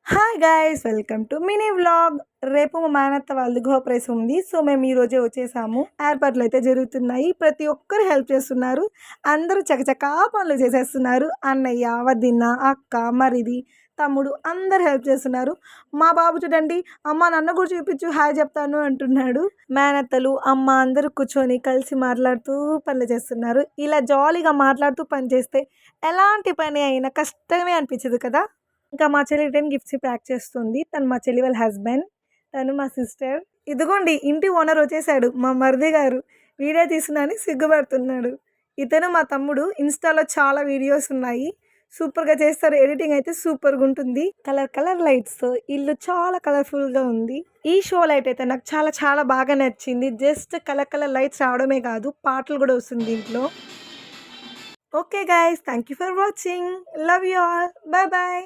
Hi guys welcome to mini vlog. రేపు మా మేనత్త వాళ్ళది గృహప్రవేశం ఉంది. సో మేము ఈరోజే వచ్చేసాము. ఏర్పాట్లు అయితే జరుగుతున్నాయి. ప్రతి ఒక్కరు హెల్ప్ చేస్తున్నారు. అందరూ చకచకా పనులు చేసేస్తున్నారు. అన్నయ్య, వదిన, అక్క, మరిది, తమ్ముడు అందరు హెల్ప్ చేస్తున్నారు. మా బాబు చూడండి, అమ్మ నన్ను కూడా చూపించు, హాయ్ చెప్తాను అంటున్నాడు. మేనత్తలు, అమ్మ అందరూ కూర్చొని కలిసి మాట్లాడుతూ పనులు చేస్తున్నారు. ఇలా జాలీగా మాట్లాడుతూ పని చేస్తే ఎలాంటి పని అయినా కష్టమే అనిపించదు కదా. ఇంకా మా చెల్లి రిటర్న్ గిఫ్ట్స్ ప్యాక్ చేస్తుంది. తను మా చెల్లి వాళ్ళ హస్బెండ్, తను మా సిస్టర్. ఇదిగోండి ఇంటి ఓనర్ వచ్చేసాడు, మా మరిది గారు. వీడియో తీస్తున్నాని సిగ్గుపడుతున్నాడు. ఇతను మా తమ్ముడు. ఇన్స్టాలో చాలా వీడియోస్ ఉన్నాయి, సూపర్గా చేస్తారు. ఎడిటింగ్ అయితే సూపర్గా ఉంటుంది. కలర్ కలర్ లైట్స్తో ఇల్లు చాలా కలర్ఫుల్గా ఉంది. ఈ షో లైట్ అయితే నాకు చాలా చాలా బాగా నచ్చింది. జస్ట్ కలర్ కలర్ లైట్స్ రావడమే కాదు, పాటలు కూడా వస్తుంది దీంట్లో. Okay guys, thank you for watching. Love you all. Bye bye.